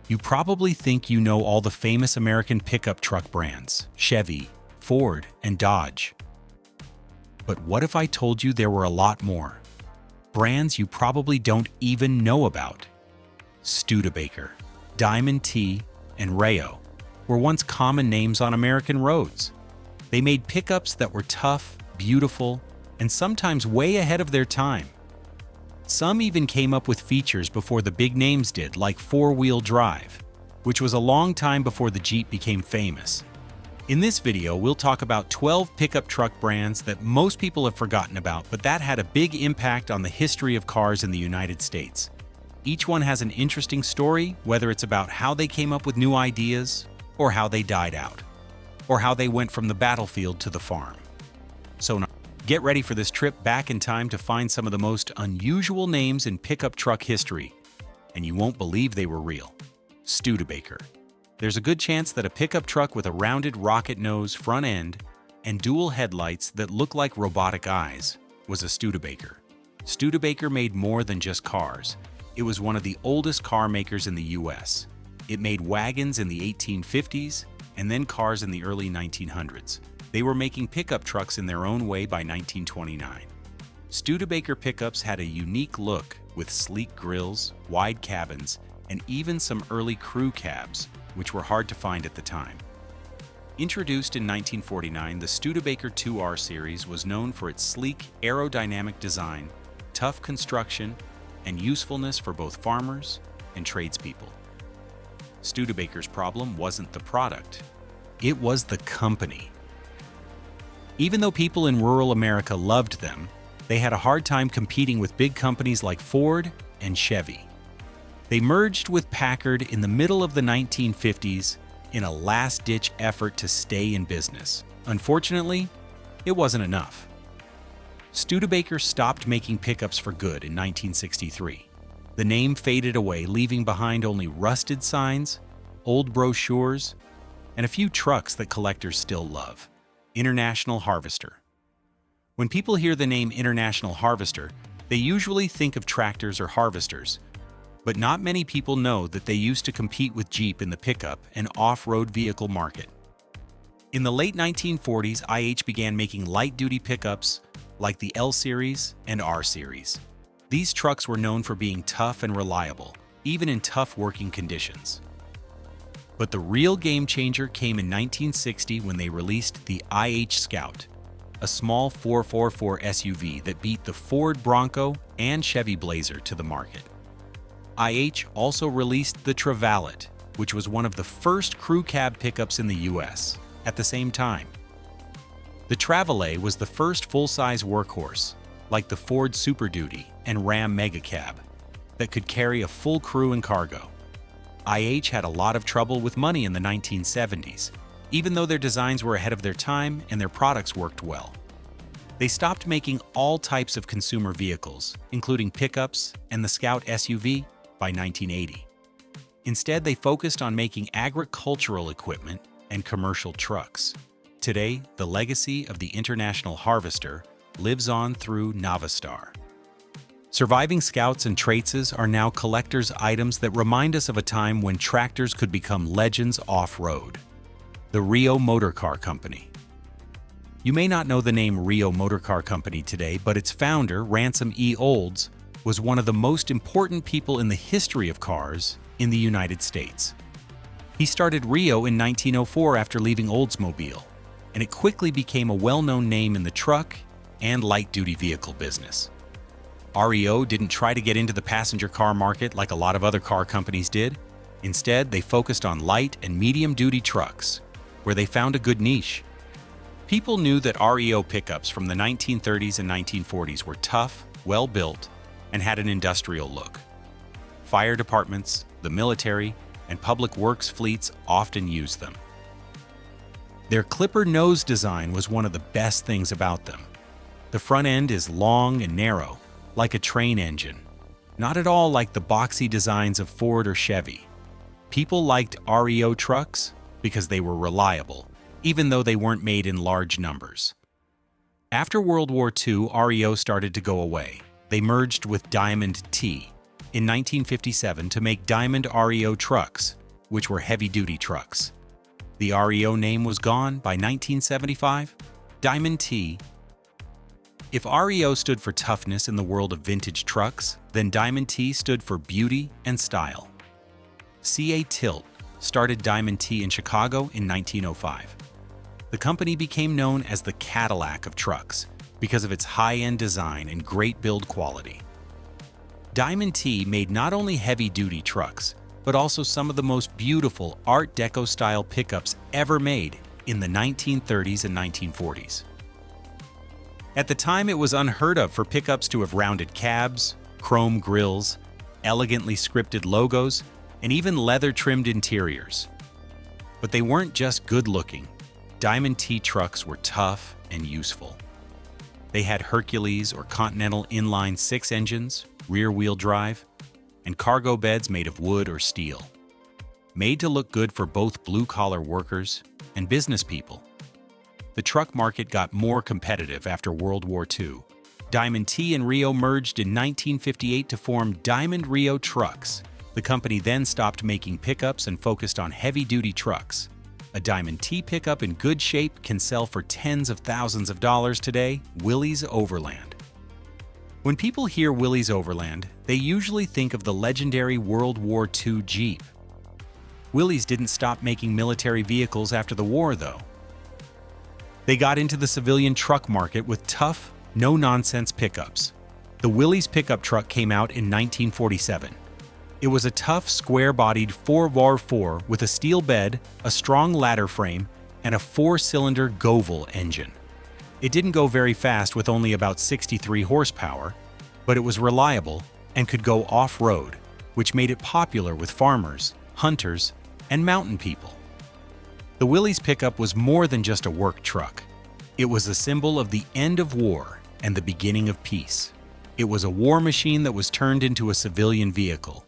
You probably think you know all the famous American pickup truck brands, Chevy, Ford, and Dodge. But what if I told you there were a lot more? Brands you probably don't even know about. Studebaker, Diamond T, and Rayo were once common names on American roads. They made pickups that were tough, beautiful, and sometimes way ahead of their time. Some even came up with features before the big names did, like four-wheel drive, which was a long time before the Jeep became famous. In this video, we'll talk about 12 pickup truck brands that most people have forgotten about, but that had a big impact on the history of cars in the United States. Each one has an interesting story, whether it's about how they came up with new ideas, or how they died out, or how they went from the battlefield to the farm. So now, get ready for this trip back in time to find some of the most unusual names in pickup truck history, and you won't believe they were real. Studebaker. There's a good chance that a pickup truck with a rounded rocket nose front end and dual headlights that look like robotic eyes was a Studebaker. Studebaker made more than just cars. It was one of the oldest car makers in the US. It made wagons in the 1850s and then cars in the early 1900s. They were making pickup trucks in their own way by 1929. Studebaker pickups had a unique look with sleek grills, wide cabins, and even some early crew cabs, which were hard to find at the time. Introduced in 1949, the Studebaker 2R series was known for its sleek, aerodynamic design, tough construction, and usefulness for both farmers and tradespeople. Studebaker's problem wasn't the product, it was the company. Even though people in rural America loved them, they had a hard time competing with big companies like Ford and Chevy. They merged with Packard in the middle of the 1950s in a last-ditch effort to stay in business. Unfortunately, it wasn't enough. Studebaker stopped making pickups for good in 1963. The name faded away, leaving behind only rusted signs, old brochures, and a few trucks that collectors still love. International Harvester. When people hear the name International Harvester, they usually think of tractors or harvesters, but not many people know that they used to compete with Jeep in the pickup and off-road vehicle market. In the late 1940s, IH began making light-duty pickups like the L Series and R Series. These trucks were known for being tough and reliable, even in tough working conditions. But the real game changer came in 1960 when they released the IH Scout, a small 4x4 SUV that beat the Ford Bronco and Chevy Blazer to the market. IH also released the Travalet, which was one of the first crew cab pickups in the US, at the same time. The Travalet was the first full-size workhorse, like the Ford Super Duty and Ram Mega Cab, that could carry a full crew and cargo. IH had a lot of trouble with money in the 1970s, even though their designs were ahead of their time and their products worked well. They stopped making all types of consumer vehicles, including pickups and the Scout SUV, by 1980. Instead, they focused on making agricultural equipment and commercial trucks. Today, the legacy of the International Harvester lives on through Navistar. Surviving Scouts and Traces are now collector's items that remind us of a time when tractors could become legends off-road. The Rio Motor Car Company. You may not know the name Rio Motor Car Company today, but its founder, Ransom E. Olds, was one of the most important people in the history of cars in the United States. He started Rio in 1904 after leaving Oldsmobile, and it quickly became a well-known name in the truck and light-duty vehicle business. REO didn't try to get into the passenger car market like a lot of other car companies did. Instead, they focused on light and medium-duty trucks, where they found a good niche. People knew that REO pickups from the 1930s and 1940s were tough, well-built, and had an industrial look. Fire departments, the military, and public works fleets often used them. Their clipper nose design was one of the best things about them. The front end is long and narrow, like a train engine, not at all like the boxy designs of Ford or Chevy. People liked REO trucks because they were reliable, even though they weren't made in large numbers. After World War II, REO started to go away. They merged with Diamond T in 1957 to make Diamond REO trucks, which were heavy-duty trucks. The REO name was gone by 1975. Diamond T. If REO stood for toughness in the world of vintage trucks, then Diamond T stood for beauty and style. C.A. Tilt started Diamond T in Chicago in 1905. The company became known as the Cadillac of trucks because of its high-end design and great build quality. Diamond T made not only heavy-duty trucks, but also some of the most beautiful Art Deco-style pickups ever made in the 1930s and 1940s. At the time, it was unheard of for pickups to have rounded cabs, chrome grills, elegantly scripted logos, and even leather-trimmed interiors. But they weren't just good-looking. Diamond T trucks were tough and useful. They had Hercules or Continental inline-six engines, rear-wheel drive, and cargo beds made of wood or steel. Made to look good for both blue-collar workers and business people. The truck market got more competitive after World War II. Diamond T and Rio merged in 1958 to form Diamond Rio Trucks. The company then stopped making pickups and focused on heavy-duty trucks. A Diamond T pickup in good shape can sell for tens of thousands of dollars today. Willys Overland. When people hear Willys Overland, they usually think of the legendary World War II Jeep. Willys didn't stop making military vehicles after the war, though. They got into the civilian truck market with tough, no-nonsense pickups. The Willys pickup truck came out in 1947. It was a tough, square-bodied 4x4 with a steel bed, a strong ladder frame, and a 4-cylinder Govil engine. It didn't go very fast with only about 63 horsepower, but it was reliable and could go off-road, which made it popular with farmers, hunters, and mountain people. The Willys pickup was more than just a work truck. It was a symbol of the end of war and the beginning of peace. It was a war machine that was turned into a civilian vehicle.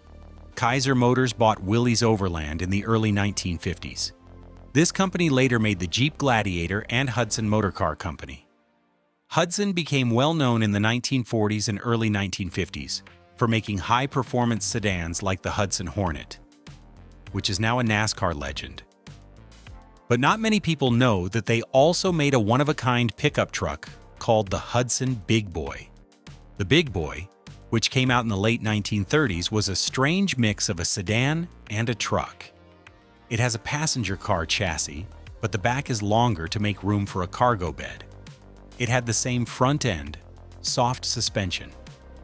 Kaiser Motors bought Willys Overland in the early 1950s. This company later made the Jeep Gladiator and Hudson Motor Car Company. Hudson became well known in the 1940s and early 1950s for making high-performance sedans like the Hudson Hornet, which is now a NASCAR legend. But not many people know that they also made a one-of-a-kind pickup truck called the Hudson Big Boy. The Big Boy, which came out in the late 1930s, was a strange mix of a sedan and a truck. It has a passenger car chassis, but the back is longer to make room for a cargo bed. It had the same front end, soft suspension,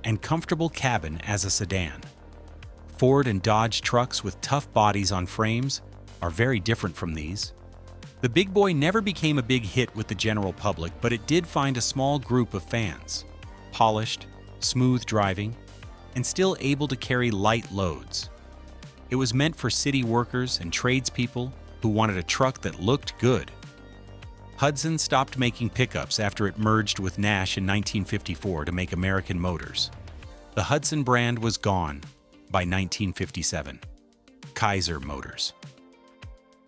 and comfortable cabin as a sedan. Ford and Dodge trucks with tough bodies on frames are very different from these. The Big Boy never became a big hit with the general public, but it did find a small group of fans. Polished, smooth driving, and still able to carry light loads. It was meant for city workers and tradespeople who wanted a truck that looked good. Hudson stopped making pickups after it merged with Nash in 1954 to make American Motors. The Hudson brand was gone by 1957. Kaiser Motors.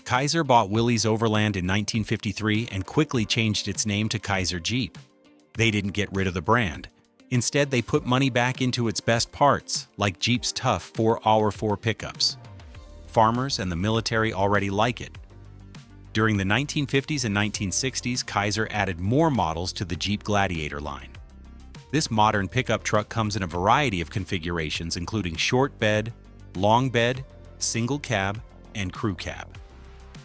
Kaiser bought Willys Overland in 1953 and quickly changed its name to Kaiser Jeep. They didn't get rid of the brand. Instead, they put money back into its best parts, like Jeep's tough 4x4 pickups. Farmers and the military already like it. During the 1950s and 1960s, Kaiser added more models to the Jeep Gladiator line. This modern pickup truck comes in a variety of configurations, including short bed, long bed, single cab, and crew cab.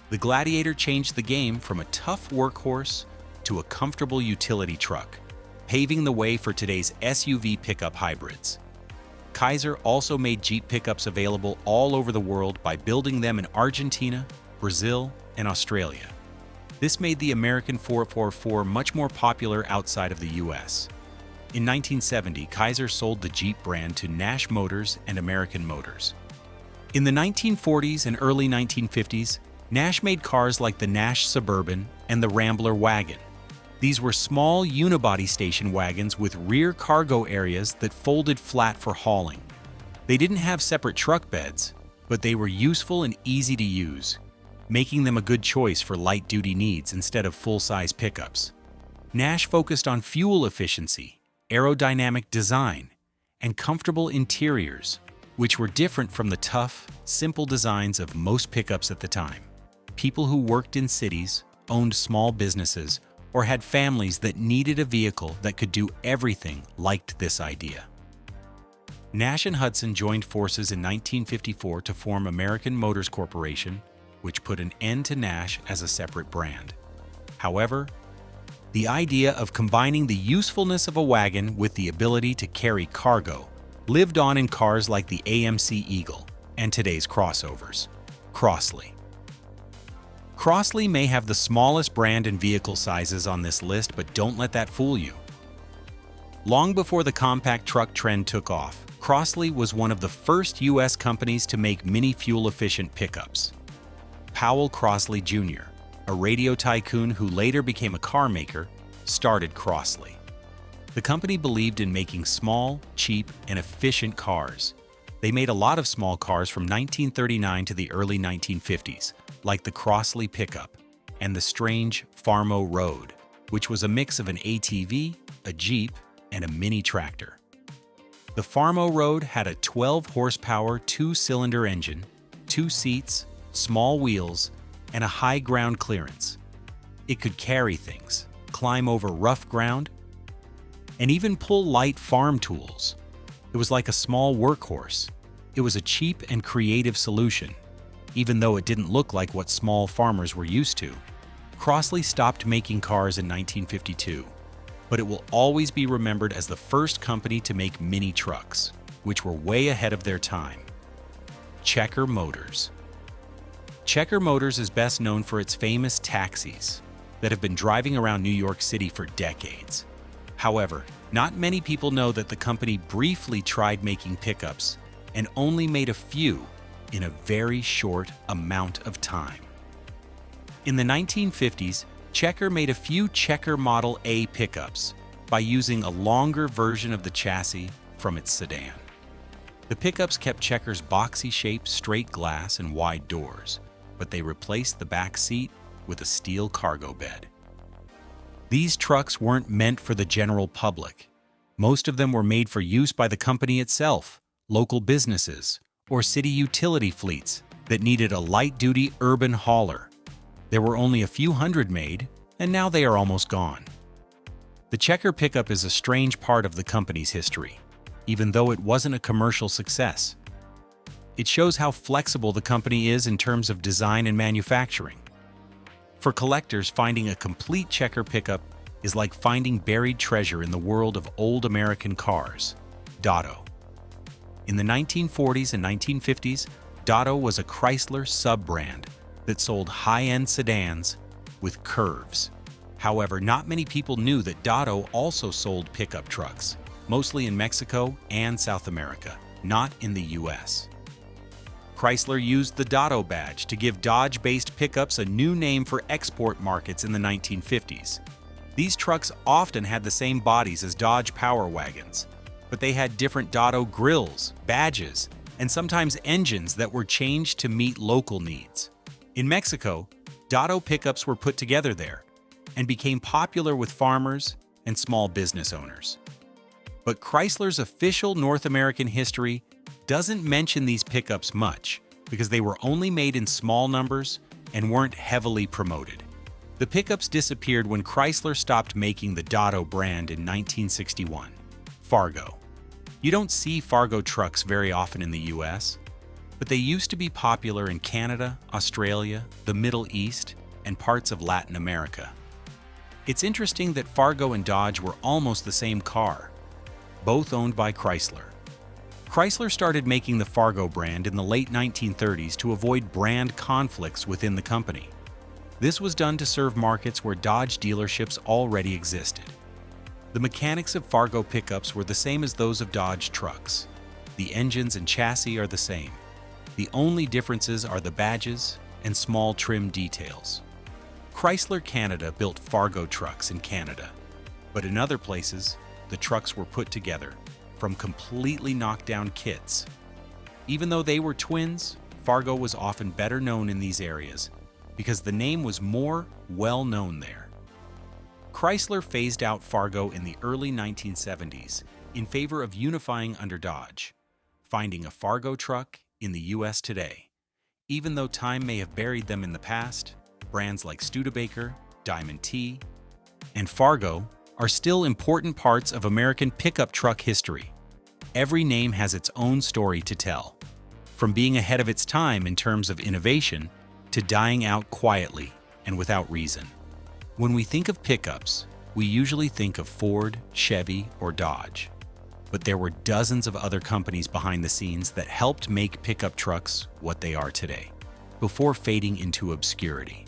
The Gladiator changed the game from a tough workhorse to a comfortable utility truck, paving the way for today's SUV pickup hybrids. Kaiser also made Jeep pickups available all over the world by building them in Argentina, Brazil, and Australia. This made the American 4x4 much more popular outside of the US. In 1970, Kaiser sold the Jeep brand to Nash Motors and American Motors. In the 1940s and early 1950s, Nash made cars like the Nash Suburban and the Rambler wagon. These were small unibody station wagons with rear cargo areas that folded flat for hauling. They didn't have separate truck beds, but they were useful and easy to use, making them a good choice for light-duty needs instead of full-size pickups. Nash focused on fuel efficiency, aerodynamic design, and comfortable interiors, which were different from the tough, simple designs of most pickups at the time. People who worked in cities, owned small businesses, or had families that needed a vehicle that could do everything liked this idea. Nash and Hudson joined forces in 1954 to form American Motors Corporation, which put an end to Nash as a separate brand. However, the idea of combining the usefulness of a wagon with the ability to carry cargo lived on in cars like the AMC Eagle and today's crossovers, Crossley. Crossley may have the smallest brand and vehicle sizes on this list, but don't let that fool you. Long before the compact truck trend took off, Crossley was one of the first U.S. companies to make mini fuel-efficient pickups. Powell Crossley Jr., a radio tycoon who later became a car maker, started Crossley. The company believed in making small, cheap, and efficient cars. They made a lot of small cars from 1939 to the early 1950s, like the Crossley pickup and the strange Farmo Road, which was a mix of an ATV, a Jeep, and a mini tractor. The Farmo Road had a 12-horsepower two-cylinder engine, 2 seats, small wheels, and a high ground clearance. It could carry things, climb over rough ground, and even pull light farm tools. It was like a small workhorse. It was a cheap and creative solution, even though it didn't look like what small farmers were used to. Crossley stopped making cars in 1952, but it will always be remembered as the first company to make mini trucks, which were way ahead of their time. Checker Motors. Checker Motors is best known for its famous taxis that have been driving around New York City for decades. However, not many people know that the company briefly tried making pickups and only made a few in a very short amount of time. In the 1950s, Checker made a few Checker Model A pickups by using a longer version of the chassis from its sedan. The pickups kept Checker's boxy shape, straight glass, and wide doors, but they replaced the back seat with a steel cargo bed. These trucks weren't meant for the general public. Most of them were made for use by the company itself, local businesses, or city utility fleets that needed a light-duty urban hauler. There were only a few hundred made, and now they are almost gone. The Checker pickup is a strange part of the company's history, even though it wasn't a commercial success. It shows how flexible the company is in terms of design and manufacturing. For collectors, finding a complete Checker pickup is like finding buried treasure in the world of old American cars. Dotto. In the 1940s and 1950s, Dotto was a Chrysler sub-brand that sold high-end sedans with curves. However, not many people knew that Dotto also sold pickup trucks, mostly in Mexico and South America, not in the US. Chrysler used the Dotto badge to give Dodge-based pickups a new name for export markets in the 1950s. These trucks often had the same bodies as Dodge Power Wagons, but they had different Dotto grills, badges, and sometimes engines that were changed to meet local needs. In Mexico, Dotto pickups were put together there and became popular with farmers and small business owners. But Chrysler's official North American history doesn't mention these pickups much because they were only made in small numbers and weren't heavily promoted. The pickups disappeared when Chrysler stopped making the Dotto brand in 1961. Fargo. You don't see Fargo trucks very often in the US, but they used to be popular in Canada, Australia, the Middle East, and parts of Latin America. It's interesting that Fargo and Dodge were almost the same car, both owned by Chrysler. Chrysler started making the Fargo brand in the late 1930s to avoid brand conflicts within the company. This was done to serve markets where Dodge dealerships already existed. The mechanics of Fargo pickups were the same as those of Dodge trucks. The engines and chassis are the same. The only differences are the badges and small trim details. Chrysler Canada built Fargo trucks in Canada, but in other places, the trucks were put together from completely knocked down kits. Even though they were twins, Fargo was often better known in these areas because the name was more well known there. Chrysler phased out Fargo in the early 1970s in favor of unifying under Dodge. finding a Fargo truck in the US today. Even though time may have buried them in the past, brands like Studebaker, Diamond T, and Fargo are still important parts of American pickup truck history. Every name has its own story to tell, from being ahead of its time in terms of innovation to dying out quietly and without reason. When we think of pickups, we usually think of Ford, Chevy, or Dodge. But there were dozens of other companies behind the scenes that helped make pickup trucks what they are today, before fading into obscurity.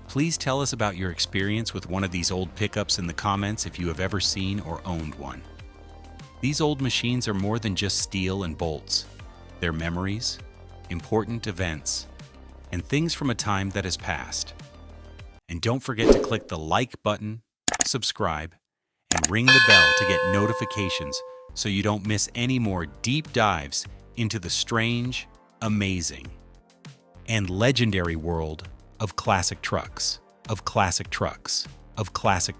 Please tell us about your experience with one of these old pickups in the comments if you have ever seen or owned one. These old machines are more than just steel and bolts. They're memories, important events, and things from a time that has passed. And don't forget to click the like button, subscribe, and ring the bell to get notifications so you don't miss any more deep dives into the strange, amazing, and legendary world of classic trucks, of classic trucks, of classic trucks.